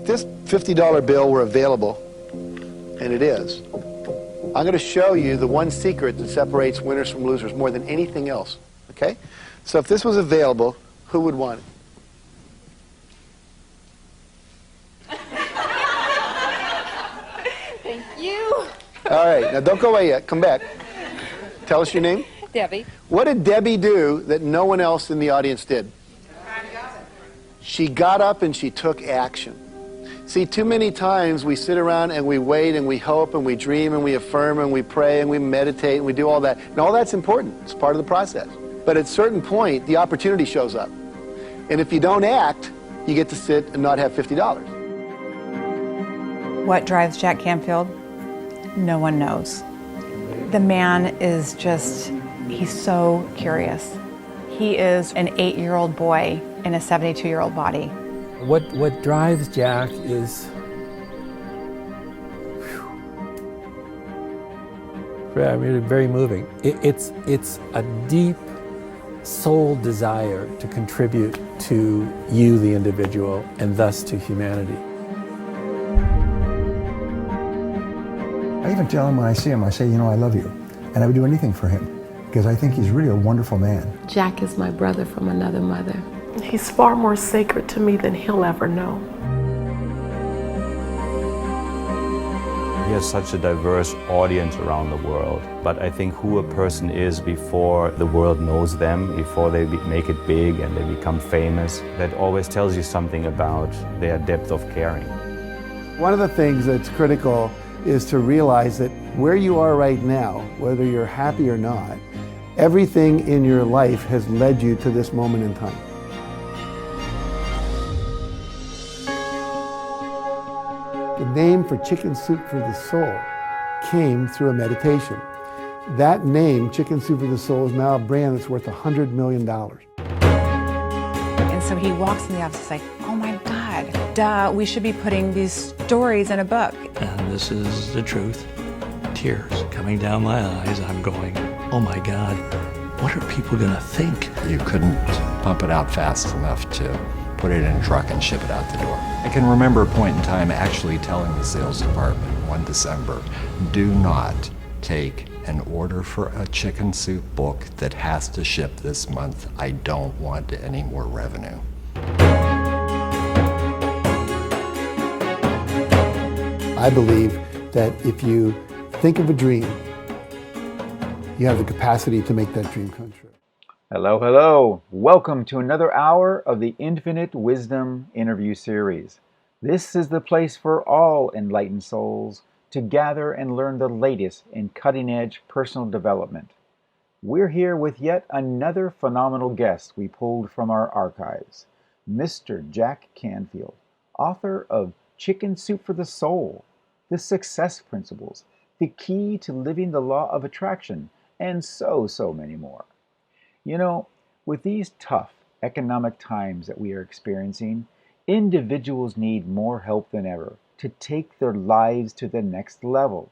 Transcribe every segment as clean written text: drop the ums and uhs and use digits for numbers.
this $50 bill were available, and it is, I'm going to show you the one secret that separates winners from losers more than anything else, okay? So if this was available, who would want it? Thank you. All right, now don't go away yet. Come back. Tell us your name. Debbie. What did Debbie do that no one else in the audience did? She got up and she took action. See, too many times we sit around and we wait and we hope and we dream and we affirm and we pray and we meditate and we do all that. And all that's important. It's part of the process. But at a certain point, the opportunity shows up. And if you don't act, you get to sit and not have $50. What drives Jack Canfield? No one knows. The man is just, he's so curious. He is an 8-year-old boy in a 72-year-old body. What drives Jack is, very moving. It's a deep soul desire to contribute to you, the individual, and thus to humanity. I even tell him when I see him, I say, I love you. And I would do anything for him because I think he's really a wonderful man. Jack is my brother from another mother. He's far more sacred to me than he'll ever know. He has such a diverse audience around the world, but I think who a person is before the world knows them, before they make it big and they become famous, that always tells you something about their depth of caring. One of the things that's critical is to realize that where you are right now, whether you're happy or not, everything in your life has led you to this moment in time. The name for Chicken Soup for the Soul came through a meditation. That name, Chicken Soup for the Soul, is now a brand that's worth $100 million. And so he walks in the office like, oh my God, duh, we should be putting these stories in a book. And this is the truth. Tears coming down my eyes. I'm going, oh my God, what are people gonna think? You couldn't pump it out fast enough to put it in a truck and ship it out the door. I can remember a point in time actually telling the sales department one December, do not take an order for a chicken soup book that has to ship this month. I don't want any more revenue. I believe that if you think of a dream, you have the capacity to make that dream come true. Hello, hello. Welcome to another hour of the Infinite Wisdom interview series. This is the place for all enlightened souls to gather and learn the latest in cutting-edge personal development. We're here with yet another phenomenal guest we pulled from our archives, Mr. Jack Canfield, author of Chicken Soup for the Soul, The Success Principles, The Key to Living the Law of Attraction, and so many more. You know, with these tough economic times that we are experiencing, individuals need more help than ever to take their lives to the next level.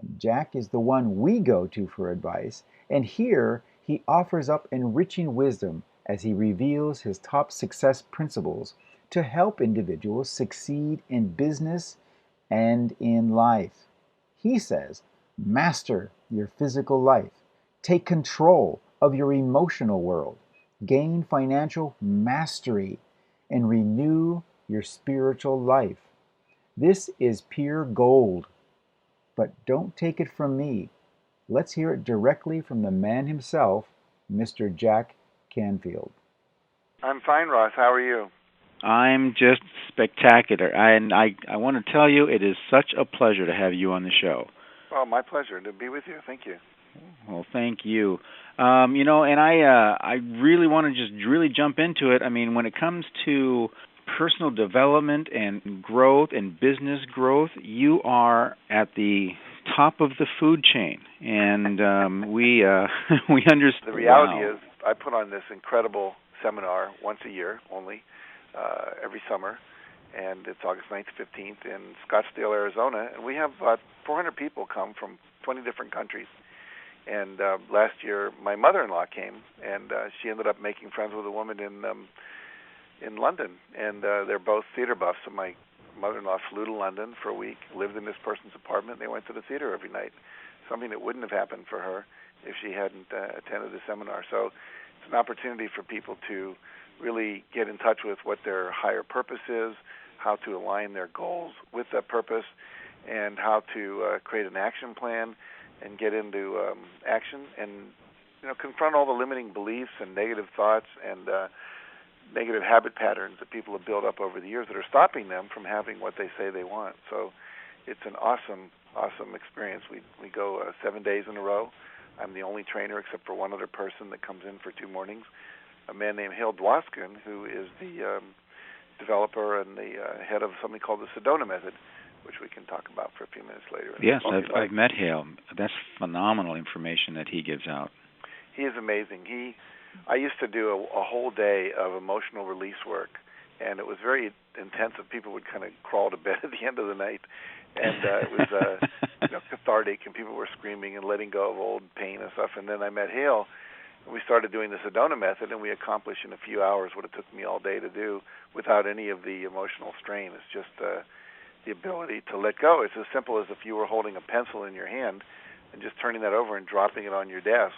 And Jack is the one we go to for advice, and here he offers up enriching wisdom as he reveals his top success principles to help individuals succeed in business and in life. He says, master your physical life, take control of your emotional world, gain financial mastery, and renew your spiritual life. This is pure gold. But don't take it from me. Let's hear it directly from the man himself, Mr. Jack Canfield. I'm fine, Ross. How are you? I'm just spectacular. And I want to tell you, it is such a pleasure to have you on the show. Well, my pleasure to be with you. Thank you. Well, thank you. And I really want to just really jump into it. I mean, when it comes to personal development and growth and business growth, you are at the top of the food chain, and we understand. The reality is, I put on this incredible seminar once a year, only every summer, and it's August 9th, 15th in Scottsdale, Arizona, and we have about 400 people come from 20 different countries. And last year, my mother-in-law came, and she ended up making friends with a woman in London, and they're both theater buffs. So my mother-in-law flew to London for a week, lived in this person's apartment, and they went to the theater every night, something that wouldn't have happened for her if she hadn't attended the seminar. So it's an opportunity for people to really get in touch with what their higher purpose is, how to align their goals with that purpose, and how to create an action plan and get into action and confront all the limiting beliefs and negative thoughts and negative habit patterns that people have built up over the years that are stopping them from having what they say they want. So it's an awesome experience. We go 7 days in a row. I'm the only trainer except for one other person that comes in for 2 mornings, a man named Hale Dwoskin, who is the developer and the head of something called the Sedona Method, which we can talk about for a few minutes later. Yes, I've met Hale. That's phenomenal information that he gives out. He is amazing. I used to do a whole day of emotional release work, and it was very intensive. People would kind of crawl to bed at the end of the night, and it was cathartic, and people were screaming and letting go of old pain and stuff. And then I met Hale, and we started doing the Sedona Method, and we accomplished in a few hours what it took me all day to do without any of the emotional strain. It's just the ability to let go. It's as simple as if you were holding a pencil in your hand and just turning that over and dropping it on your desk.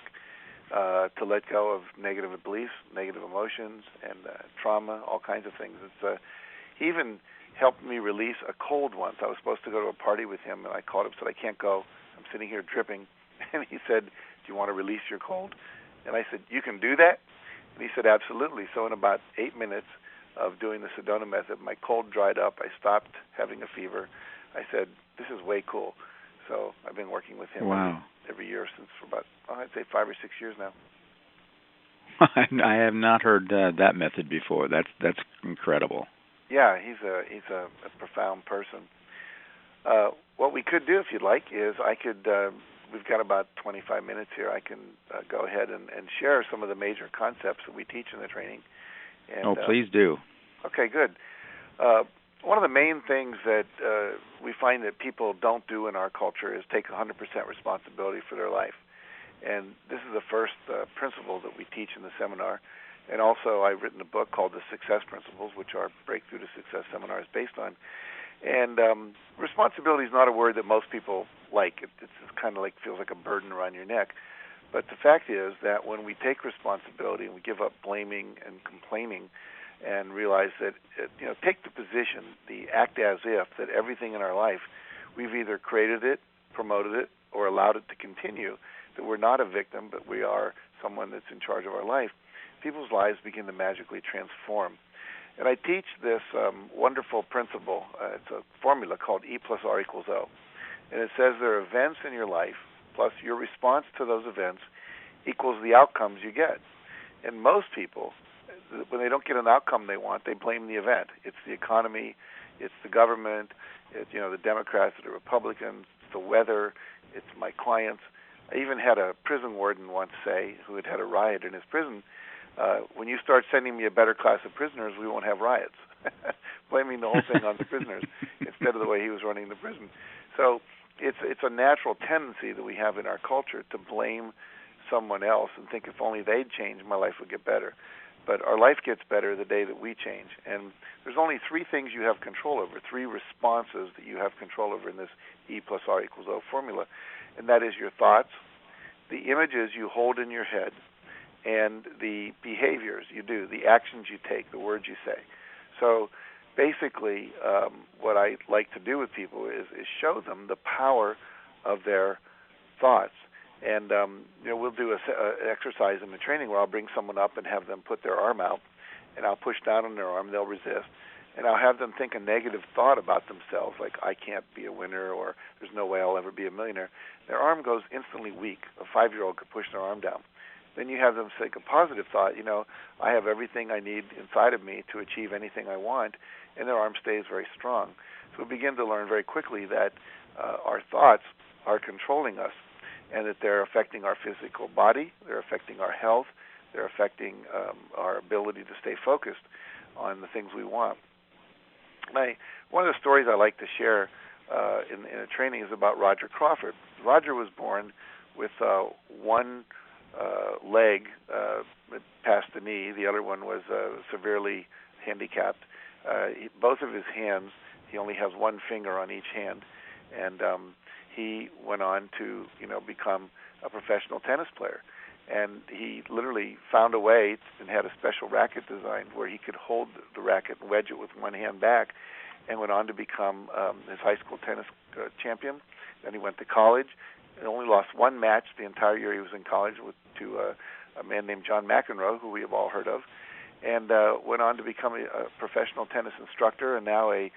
To let go of negative beliefs, negative emotions, and trauma, all kinds of things. He even helped me release a cold once. I was supposed to go to a party with him, and I called him and said, I can't go. I'm sitting here dripping. And he said, do you want to release your cold? And I said, you can do that? And he said, absolutely. So in about 8 minutes of doing the Sedona Method, my cold dried up. I stopped having a fever. I said, this is way cool. So I've been working with him every year since for about, I'd say 5 or 6 years now. I have not heard that method before. That's incredible. Yeah, he's a profound person. What we could do, if you'd like, is I could. We've got about 25 minutes here. I can go ahead and share some of the major concepts that we teach in the training. And, please do. Okay, good. One of the main things that we find that people don't do in our culture is take 100% responsibility for their life. And this is the first principle that we teach in the seminar. And also I've written a book called The Success Principles, which our Breakthrough to Success seminar is based on. And responsibility is not a word that most people like. It's kind of like feels like a burden around your neck. But the fact is that when we take responsibility and we give up blaming and complaining and realize that, take the position, the act as if, that everything in our life, we've either created it, promoted it, or allowed it to continue, that we're not a victim, but we are someone that's in charge of our life, people's lives begin to magically transform. And I teach this wonderful principle. It's a formula called E plus R equals O. And it says there are events in your life, plus your response to those events equals the outcomes you get. And most people, when they don't get an outcome they want, they blame the event. It's the economy, it's the government, it's the Democrats or the Republicans, it's the weather, it's my clients. I even had a prison warden once say, who had a riot in his prison, when you start sending me a better class of prisoners, we won't have riots. Blaming the whole thing on the prisoners instead of the way he was running the prison. So it's a natural tendency that we have in our culture to blame someone else and think if only they'd change, my life would get better. But our life gets better the day that we change. And there's only 3 things you have control over, 3 responses that you have control over in this E plus R equals O formula. And that is your thoughts, the images you hold in your head, and the behaviors you do, the actions you take, the words you say. So basically, what I like to do with people is show them the power of their thoughts. And we'll do an exercise in the training where I'll bring someone up and have them put their arm out, and I'll push down on their arm, they'll resist, and I'll have them think a negative thought about themselves, like I can't be a winner or there's no way I'll ever be a millionaire. Their arm goes instantly weak. A 5-year-old could push their arm down. Then you have them think a positive thought, I have everything I need inside of me to achieve anything I want, and their arm stays very strong. So we begin to learn very quickly that our thoughts are controlling us, and that they're affecting our physical body, they're affecting our health, they're affecting our ability to stay focused on the things we want. One of the stories I like to share in a training is about Roger Crawford. Roger was born with one leg past the knee. The other one was severely handicapped. Both of his hands He only has one finger on each hand, and he went on to, become a professional tennis player. And he literally found a way and had a special racket designed where he could hold the racket and wedge it with one hand back, and went on to become his high school tennis champion. Then he went to college and only lost one match the entire year he was in college to a man named John McEnroe, who we have all heard of, and went on to become a professional tennis instructor and now a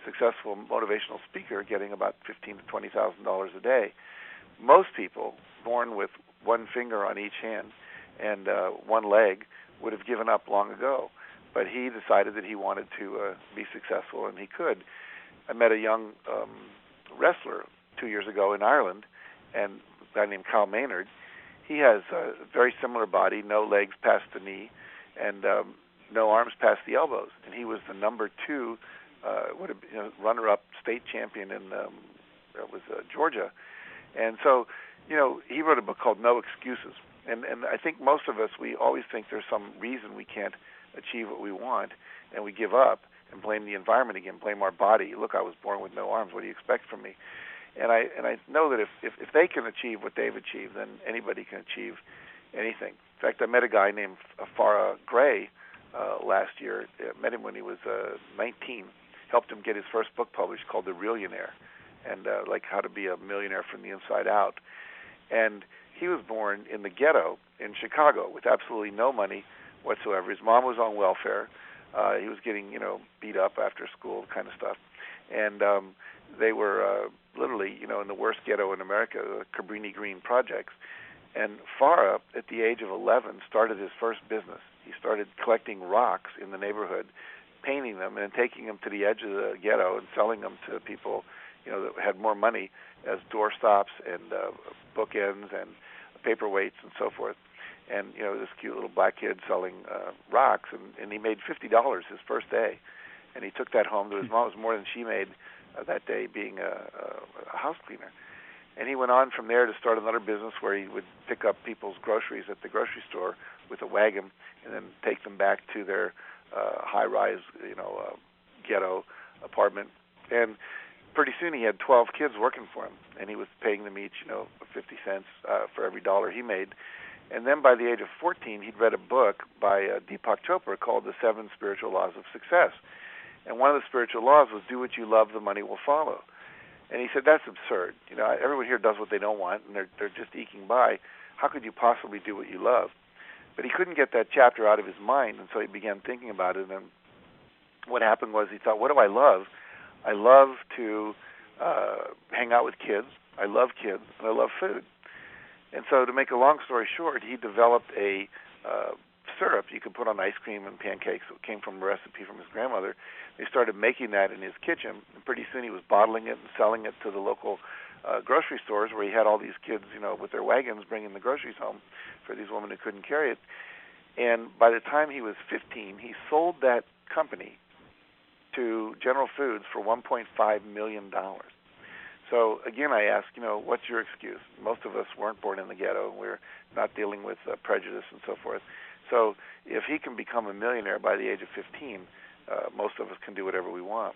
successful motivational speaker, getting about $15,000 to $20,000 a day. Most people born with one finger on each hand and one leg would have given up long ago, but he decided that he wanted to be successful, and he could. I met a young wrestler 2 years ago in Ireland, and a guy named Kyle Maynard. He has a very similar body, no legs past the knee, and no arms past the elbows. And he was the number 2 runner-up state champion in Georgia. And so, he wrote a book called No Excuses. And I think most of us, we always think there's some reason we can't achieve what we want, and we give up and blame the environment again, blame our body. Look, I was born with no arms. What do you expect from me? And I know that if they can achieve what they've achieved, then anybody can achieve anything. In fact, I met a guy named Farah Gray last year. I met him when he was 19. Helped him get his first book published called The Realionaire, and like how to be a millionaire from the inside out. And he was born in the ghetto in Chicago with absolutely no money whatsoever. His mom was on welfare. He was getting, beat up after school, kind of stuff. And they were literally, in the worst ghetto in America, the Cabrini Green projects. And Farah, at the age of 11, started his first business. He started collecting rocks in the neighborhood, painting them, and taking them to the edge of the ghetto and selling them to people, that had more money as doorstops and bookends and paperweights and so forth. And, this cute little black kid selling rocks, and he made $50 his first day. And he took that home to his mom. It was more than she made that day being a house cleaner. And he went on from there to start another business where he would pick up people's groceries at the grocery store with a wagon and then take them back to their high-rise, ghetto apartment. And pretty soon he had 12 kids working for him, and he was paying them each, 50 cents for every dollar he made. And then by the age of 14, he'd read a book by Deepak Chopra called The 7 Spiritual Laws of Success. And one of the spiritual laws was do what you love, the money will follow. And he said, that's absurd. Everyone here does what they don't want, and they're just eking by. How could you possibly do what you love? But he couldn't get that chapter out of his mind, and so he began thinking about it. And what happened was he thought, what do I love? I love to hang out with kids. I love kids, and I love food. And so to make a long story short, he developed a syrup you could put on ice cream and pancakes. It came from a recipe from his grandmother. They started making that in his kitchen, and pretty soon he was bottling it and selling it to the local grocery stores where he had all these kids, with their wagons bringing the groceries home for these women who couldn't carry it. And by the time he was 15, he sold that company to General Foods for $1.5 million. So again, I ask, what's your excuse? Most of us weren't born in the ghetto. We're not dealing with prejudice and so forth. So if he can become a millionaire by the age of 15, most of us can do whatever we want.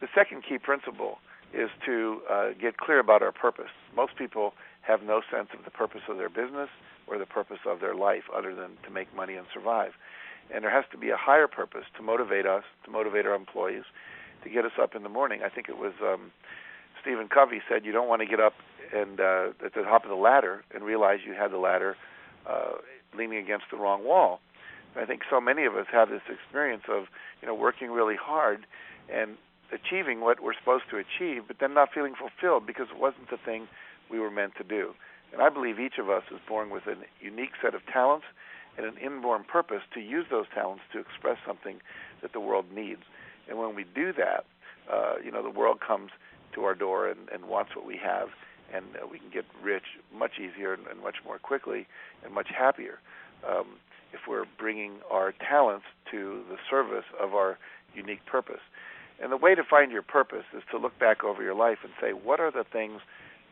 The second key principle is to get clear about our purpose. Most people have no sense of the purpose of their business or the purpose of their life other than to make money and survive. And there has to be a higher purpose to motivate us, to motivate our employees, to get us up in the morning. I think it was Stephen Covey said you don't want to get up and at the top of the ladder and realize you had the ladder leaning against the wrong wall. And I think so many of us have this experience of working really hard and achieving what we're supposed to achieve, but then not feeling fulfilled because it wasn't the thing we were meant to do. And I believe each of us is born with a unique set of talents and an inborn purpose to use those talents to express something that the world needs. And when we do that, the world comes to our door and wants what we have, and we can get rich much easier and much more quickly and much happier if we're bringing our talents to the service of our unique purpose. And the way to find your purpose is to look back over your life and say, what are the things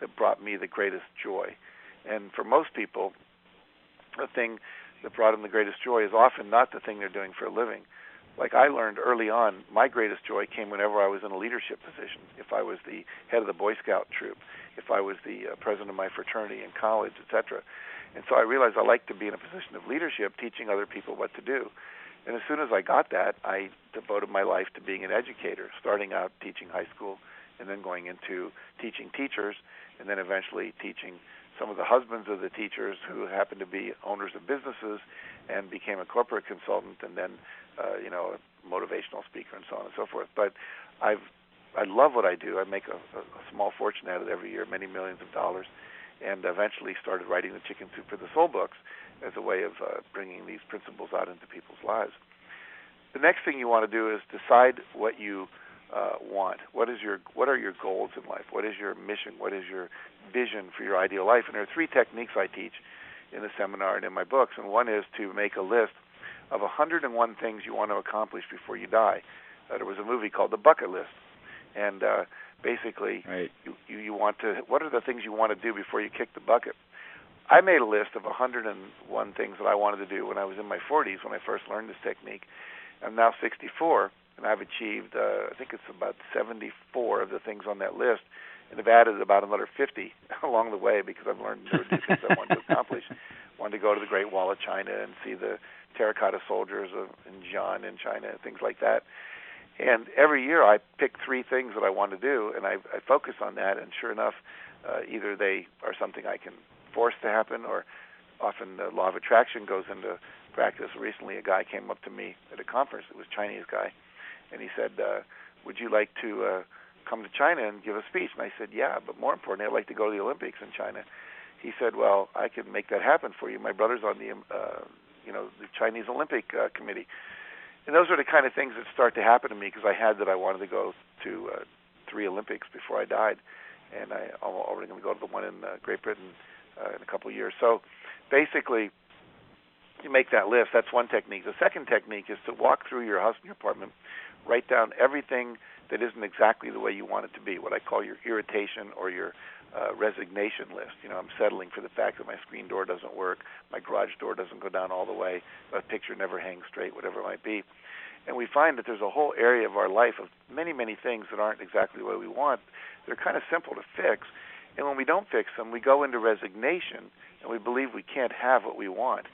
that brought me the greatest joy? And for most people, the thing that brought them the greatest joy is often not the thing they're doing for a living. like I learned early on, my greatest joy came whenever I was in a leadership position. If I was the head of the Boy Scout troop, if I was the president of my fraternity in college, etc. And so I realized I like to be in a position of leadership, teaching other people what to do. And as soon as I got that, I devoted my life to being an educator, starting out teaching high school and then going into teaching teachers and then eventually teaching some of the husbands of the teachers who happened to be owners of businesses and became a corporate consultant and then, a motivational speaker and so on and so forth. But I love what I do. I make a small fortune out of it every year, many millions of dollars, and eventually started writing the Chicken Soup for the Soul books as a way of bringing these principles out into people's lives. The next thing you want to do is decide what you want. What are your goals in life? What is your mission? What is your vision for your ideal life? And there are 3 techniques I teach in the seminar and in my books. And one is to make a list of 101 things you want to accomplish before you die. There was a movie called The Bucket List. And basically, you want to, what are the things you want to do before you kick the bucket? I made a list of 101 things that I wanted to do when I was in my 40s when I first learned this technique. I'm now 64, and I've achieved, I think it's about 74 of the things on that list, and I've added about another 50 along the way because I've learned new things I wanted to accomplish. I wanted to go to the Great Wall of China and see the terracotta soldiers in Xi'an in China and things like that. And every year I pick 3 things that I want to do, and I focus on that, and sure enough, either they are something I can force to happen, or often the law of attraction goes into practice. Recently a guy came up to me at a conference, it was a Chinese guy, and he said, would you like to come to China and give a speech? And I said, yeah, but more importantly, I'd like to go to the Olympics in China. He said, well, I can make that happen for you. My brother's on the Chinese Olympic Committee. And those are the kind of things that start to happen to me because I wanted to go to 3 Olympics before I died, and I'm already going to go to the one in Great Britain in a couple of years. So basically, you make that list. That's one technique. The second technique is to walk through your house and your apartment, write down everything that isn't exactly the way you want it to be, what I call your irritation or your resignation list. I'm settling for the fact that my screen door doesn't work, my garage door doesn't go down all the way, a picture never hangs straight, whatever it might be. And we find that there's a whole area of our life of many, many things that aren't exactly the way we want. They're kind of simple to fix. And when we don't fix them, we go into resignation, and we believe we can't have what we want.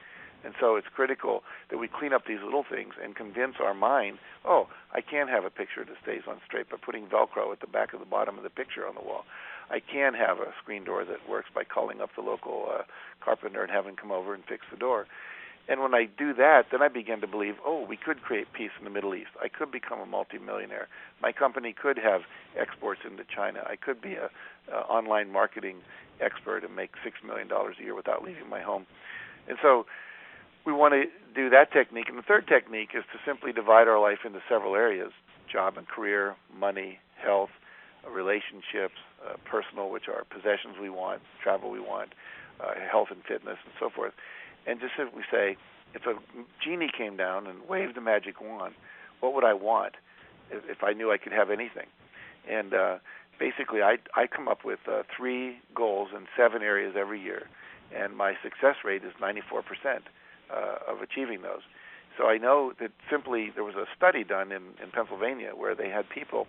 And so it's critical that we clean up these little things and convince our mind, I can have a picture that stays on straight by putting Velcro at the back of the bottom of the picture on the wall. I can have a screen door that works by calling up the local carpenter and having him come over and fix the door. And when I do that, then I begin to believe, we could create peace in the Middle East. I could become a multimillionaire. My company could have exports into China. I could be a online marketing expert and make $6 million a year without leaving my home. And so we want to do that technique. And the third technique is to simply divide our life into several areas: job and career, money, health, relationships, personal, which are possessions we want, travel we want, health and fitness, and so forth. And just simply say, if a genie came down and waved a magic wand, what would I want if I knew I could have anything? And basically, I come up with 3 goals in 7 areas every year, and my success rate is 94% of achieving those. So I know that simply there was a study done in Pennsylvania where they had people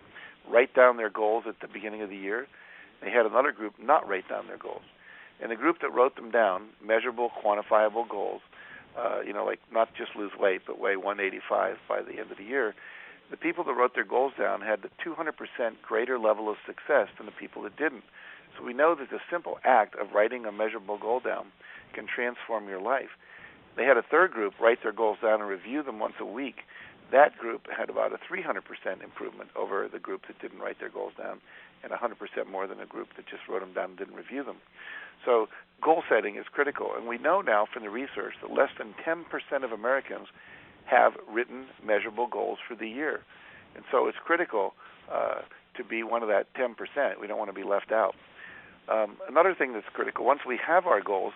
write down their goals at the beginning of the year. They had another group not write down their goals. And the group that wrote them down, measurable, quantifiable goals, like not just lose weight, but weigh 185 by the end of the year, the people that wrote their goals down had the 200% greater level of success than the people that didn't. So we know that the simple act of writing a measurable goal down can transform your life. They had a third group write their goals down and review them once a week. That group had about a 300% improvement over the group that didn't write their goals down, and 100% more than a group that just wrote them down and didn't review them. So goal setting is critical, and we know now from the research that less than 10% of Americans have written measurable goals for the year. And so it's critical to be one of that 10%. We don't want to be left out. Another thing that's critical, once we have our goals,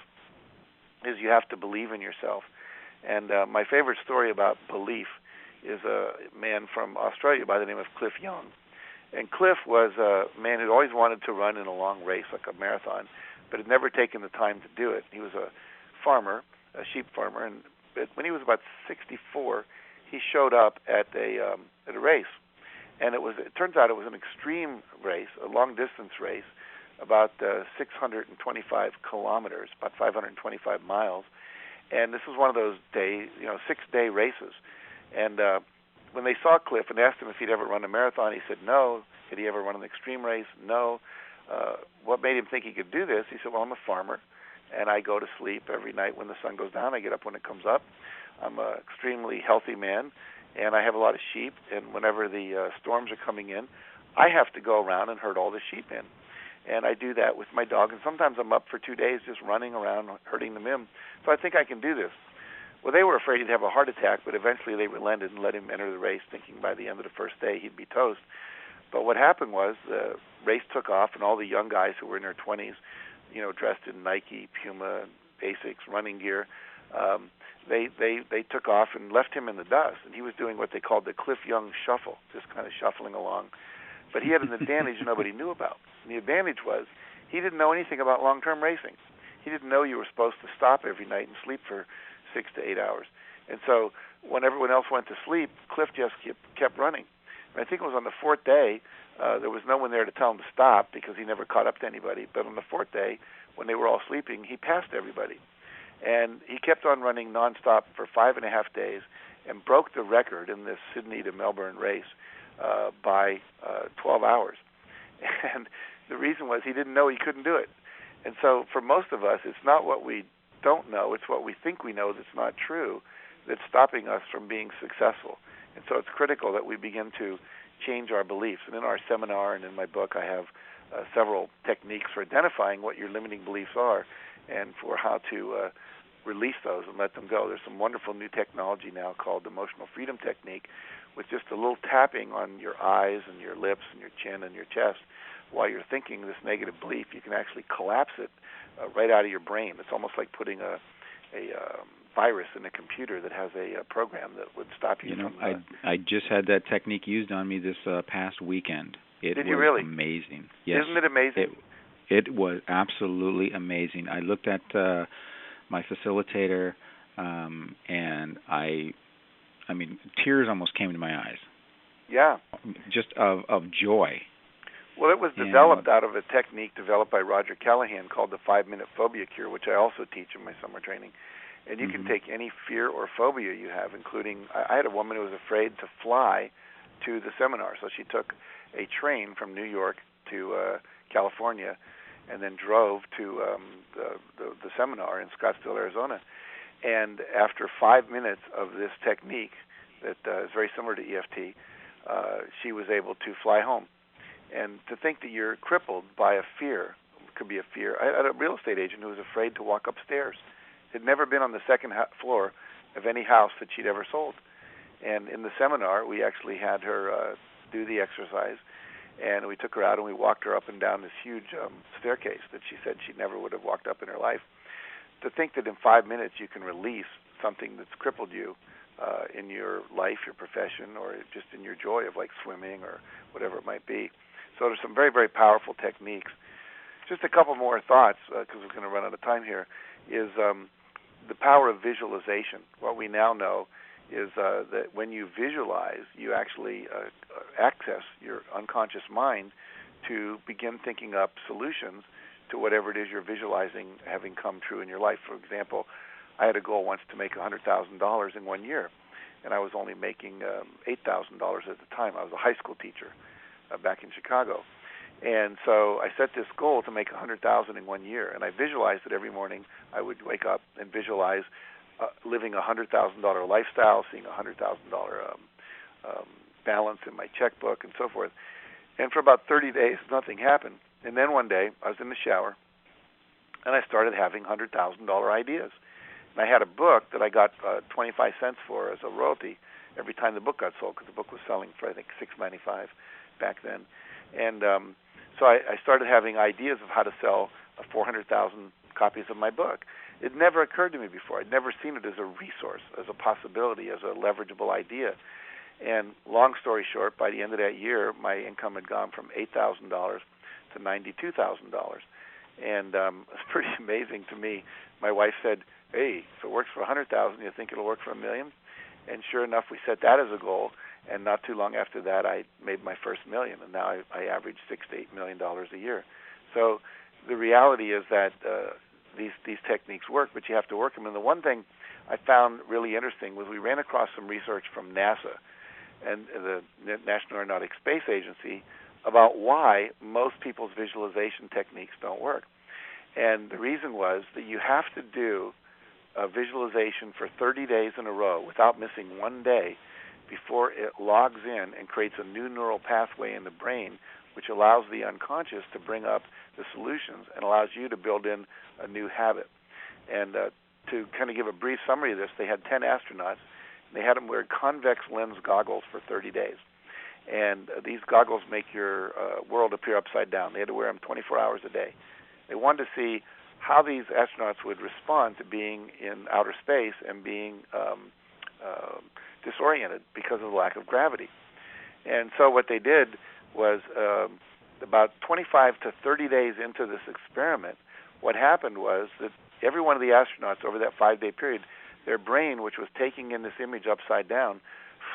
is you have to believe in yourself. And my favorite story about belief is a man from Australia by the name of Cliff Young. And Cliff was a man who always wanted to run in a long race, like a marathon, but had never taken the time to do it. He was a farmer, a sheep farmer, and when he was about 64, he showed up at a race, and it turns out it was an extreme race, a long distance race, about 625 kilometers, about 525 miles, and this was one of those 6-day races. And when they saw Cliff and asked him if he'd ever run a marathon, he said no. Had he ever run an extreme race? No. What made him think he could do this? He said, well, I'm a farmer, and I go to sleep every night when the sun goes down. I get up when it comes up. I'm an extremely healthy man, and I have a lot of sheep, and whenever the storms are coming in, I have to go around and herd all the sheep in. And I do that with my dog, and sometimes I'm up for 2 days just running around herding them in. So I think I can do this. Well, they were afraid he'd have a heart attack, but eventually they relented and let him enter the race, thinking by the end of the first day he'd be toast. But what happened was the race took off, and all the young guys who were in their 20s, dressed in Nike, Puma, Basics, running gear, they took off and left him in the dust. And he was doing what they called the Cliff Young shuffle, just kind of shuffling along. But he had an advantage nobody knew about. And the advantage was he didn't know anything about long-term racing. He didn't know you were supposed to stop every night and sleep for 6 to 8 hours. And so when everyone else went to sleep, Cliff just kept running. And I think it was on the fourth day, there was no one there to tell him to stop because he never caught up to anybody. But on the fourth day, when they were all sleeping, he passed everybody. And he kept on running nonstop for 5.5 days and broke the record in this Sydney to Melbourne race by 12 hours. And the reason was he didn't know he couldn't do it. And so for most of us, it's not what we don't know, it's what we think we know that's not true that's stopping us from being successful. And so it's critical that we begin to change our beliefs. And in our seminar and in my book, I have several techniques for identifying what your limiting beliefs are and for how to release those and let them go. There's some wonderful new technology now called the emotional freedom technique, with just a little tapping on your eyes and your lips and your chin and your chest while you're thinking this negative belief. You can actually collapse it right out of your brain. It's almost like putting a virus in a computer that has a program that would stop you from... I just had that technique used on me this past weekend. It Did was you really? Amazing. Yes. Isn't it amazing? It was absolutely amazing. I looked at my facilitator, and I mean, tears almost came to my eyes. Yeah. Just of joy. Well, it was developed out of a technique developed by Roger Callahan called the 5-minute phobia cure, which I also teach in my summer training. And you can take any fear or phobia you have, including, I had a woman who was afraid to fly to the seminar. So she took a train from New York to California and then drove to the seminar in Scottsdale, Arizona. And after 5 minutes of this technique that is very similar to EFT, she was able to fly home. And to think that you're crippled by a fear, could be a fear. I had a real estate agent who was afraid to walk upstairs. Had never been on the second floor of any house that she'd ever sold. And in the seminar, we actually had her do the exercise, and we took her out and we walked her up and down this huge staircase that she said she never would have walked up in her life. To think that in 5 minutes you can release something that's crippled you in your life, your profession, or just in your joy of like swimming or whatever it might be. So there's some very, very powerful techniques. Just a couple more thoughts, because we're going to run out of time here, is the power of visualization. What we now know is that when you visualize, you actually access your unconscious mind to begin thinking up solutions to whatever it is you're visualizing having come true in your life. For example, I had a goal once to make $100,000 in 1 year, and I was only making $8,000 at the time. I was a high school teacher back in Chicago. And so I set this goal to make $100,000 in 1 year, and I visualized it every morning. I would wake up and visualize living a $100,000 lifestyle, seeing a $100,000 balance in my checkbook, and so forth. And for about 30 days, nothing happened. And then one day, I was in the shower, and I started having $100,000 ideas. And I had a book that I got 25 cents for as a royalty every time the book got sold, because the book was selling for, I think, $6.95 back then. And so I started having ideas of how to sell 400,000 copies of my book. It never occurred to me before. I'd never seen it as a resource, as a possibility, as a leverageable idea. And long story short, by the end of that year, my income had gone from $8,000 to $92,000. And it's pretty amazing to me. My wife said, hey, if it works for 100,000, you think it'll work for 1 million? And sure enough, we set that as a goal, and not too long after that, I made my first million, and now I average $6 to $8 million a year. So the reality is that these techniques work, but you have to work them. And the one thing I found really interesting was we ran across some research from NASA and the National Aeronautic Space Agency about why most people's visualization techniques don't work. And the reason was that you have to do a visualization for 30 days in a row without missing one day before it logs in and creates a new neural pathway in the brain, which allows the unconscious to bring up the solutions and allows you to build in a new habit. And to kind of give a brief summary of this, they had 10 astronauts. And they had them wear convex lens goggles for 30 days. And these goggles make your world appear upside down. They had to wear them 24 hours a day. They wanted to see how these astronauts would respond to being in outer space and being disoriented because of the lack of gravity. And so what they did was about 25 to 30 days into this experiment, what happened was that every one of the astronauts over that 5-day period, their brain, which was taking in this image upside down,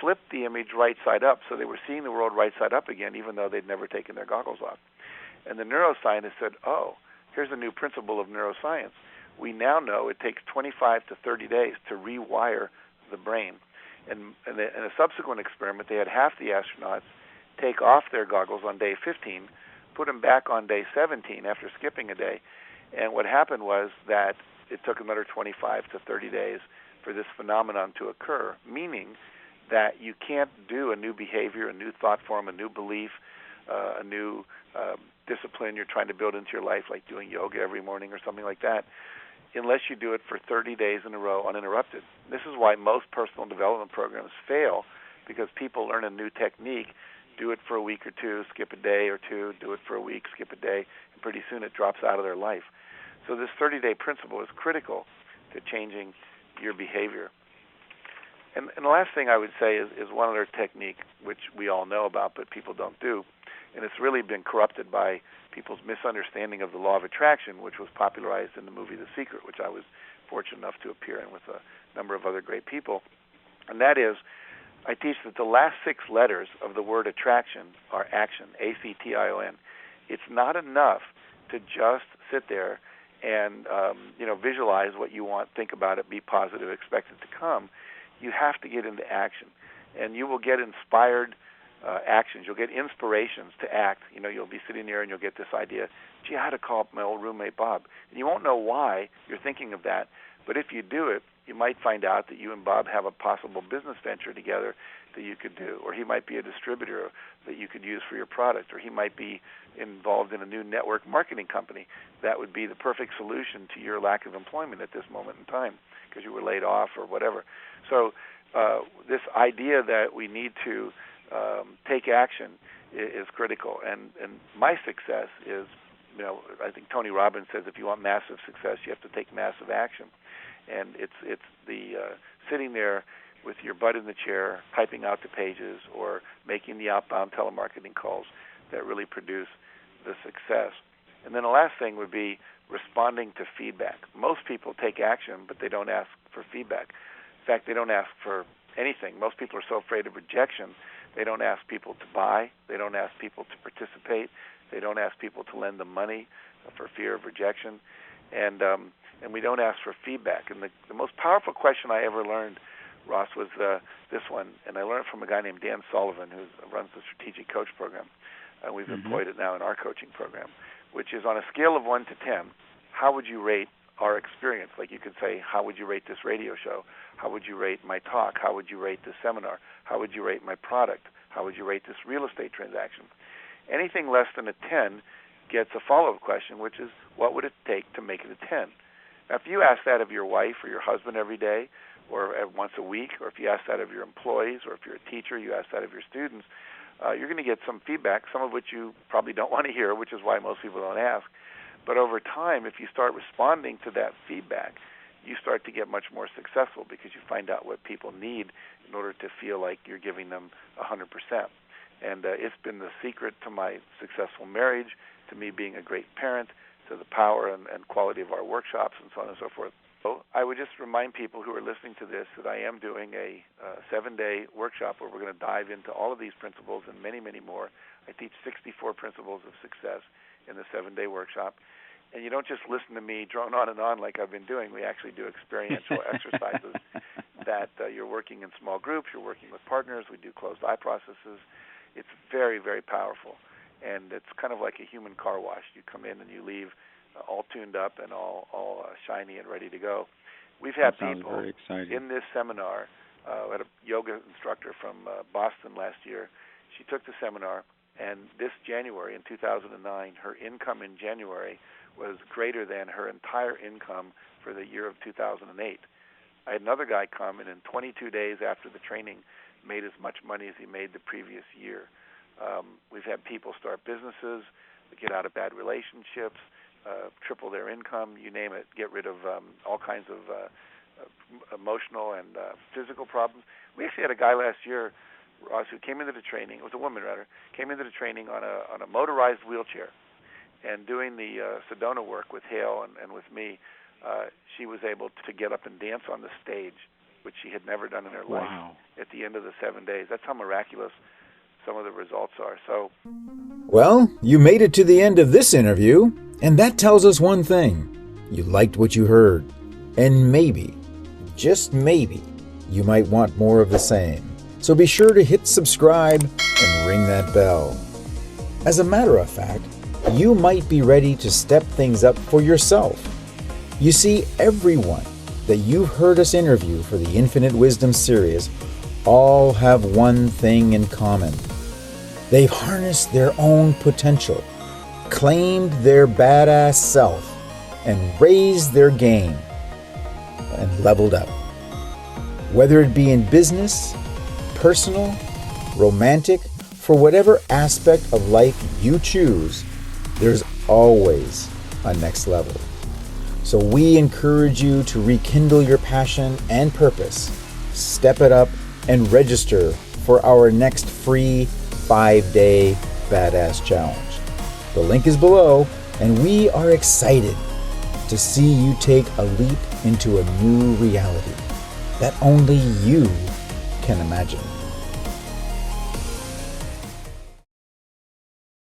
flipped the image right side up, so they were seeing the world right side up again, even though they'd never taken their goggles off. And the neuroscientist said, oh, here's a new principle of neuroscience. We now know it takes 25 to 30 days to rewire the brain. And in a subsequent experiment, they had half the astronauts take off their goggles on day 15, put them back on day 17 after skipping a day. And what happened was that it took another 25 to 30 days for this phenomenon to occur, meaning that you can't do a new behavior, a new thought form, a new belief, a new discipline you're trying to build into your life, like doing yoga every morning or something like that, unless you do it for 30 days in a row uninterrupted. This is why most personal development programs fail, because people learn a new technique, do it for a week or two, skip a day or two, do it for a week, skip a day, and pretty soon it drops out of their life. So this 30-day principle is critical to changing your behavior. And the last thing I would say is one other technique which we all know about but people don't do, and it's really been corrupted by people's misunderstanding of the law of attraction, which was popularized in the movie The Secret, which I was fortunate enough to appear in with a number of other great people. And that is, I teach that the last 6 letters of the word attraction are action, A-C-T-I-O-N. It's not enough to just sit there and visualize what you want, think about it, be positive, expect it to come. You have to get into action, and you will get inspired actions. You'll get inspirations to act. You'll be sitting there and you'll get this idea, gee, I had to call up my old roommate Bob. And you won't know why you're thinking of that, but if you do it, you might find out that you and Bob have a possible business venture together that you could do, or he might be a distributor that you could use for your product, or he might be involved in a new network marketing company. That would be the perfect solution to your lack of employment at this moment in time because you were laid off or whatever. So this idea that we need to take action is critical. And my success is, I think Tony Robbins says if you want massive success, you have to take massive action. And it's the sitting there with your butt in the chair, typing out the pages, or making the outbound telemarketing calls that really produce the success. And then the last thing would be responding to feedback. Most people take action, but they don't ask for feedback. In fact, they don't ask for anything. Most people are so afraid of rejection, they don't ask people to buy. They don't ask people to participate. They don't ask people to lend them money for fear of rejection. And we don't ask for feedback. And the most powerful question I ever learned, Ross, was this one. And I learned it from a guy named Dan Sullivan, who runs the Strategic Coach Program. And we've employed it now in our coaching program, which is on a scale of 1 to 10, how would you rate our experience? Like you could say, how would you rate this radio show? How would you rate my talk? How would you rate this seminar? How would you rate my product? How would you rate this real estate transaction? Anything less than a 10 gets a follow-up question, which is, what would it take to make it a 10? Now, if you ask that of your wife or your husband every day, or once a week, or if you ask that of your employees, or if you're a teacher, you ask that of your students, you're going to get some feedback, some of which you probably don't want to hear, which is why most people don't ask. But over time, if you start responding to that feedback, you start to get much more successful because you find out what people need in order to feel like you're giving them 100%. And it's been the secret to my successful marriage, to me being a great parent, to the power and quality of our workshops, and so on and so forth. So I would just remind people who are listening to this that I am doing a 7-day workshop where we're going to dive into all of these principles and many, many more. I teach 64 principles of success in the 7-day workshop. And you don't just listen to me drone on and on like I've been doing. We actually do experiential exercises that you're working in small groups, you're working with partners, we do closed eye processes. It's very, very powerful. And it's kind of like a human car wash. You come in and you leave all tuned up and all shiny and ready to go. We've had people in this seminar. We had a yoga instructor from Boston last year. She took the seminar, and this January in 2009, her income in January was greater than her entire income for the year of 2008. I had another guy come, and in 22 days after the training, made as much money as he made the previous year. We've had people start businesses, get out of bad relationships, triple their income, you name it, get rid of all kinds of emotional and physical problems. We actually had a guy last year, Ross, who came into the training, it was a woman rather, came into the training on a motorized wheelchair. And doing the Sedona work with Hale and with me, she was able to get up and dance on the stage, which she had never done in her life at the end of the 7 days. That's how miraculous some of the results are. So, well, you made it to the end of this interview, and that tells us one thing. You liked what you heard. And maybe, just maybe, you might want more of the same. So be sure to hit subscribe and ring that bell. As a matter of fact, you might be ready to step things up for yourself. You see, everyone that you've heard us interview for the Infinite Wisdom series all have one thing in common. They've harnessed their own potential, claimed their badass self, and raised their game and leveled up. Whether it be in business, personal, romantic, for whatever aspect of life you choose, there's always a next level. So we encourage you to rekindle your passion and purpose, step it up, and register for our next free 5-day Badass Challenge. The link is below, and we are excited to see you take a leap into a new reality that only you can imagine.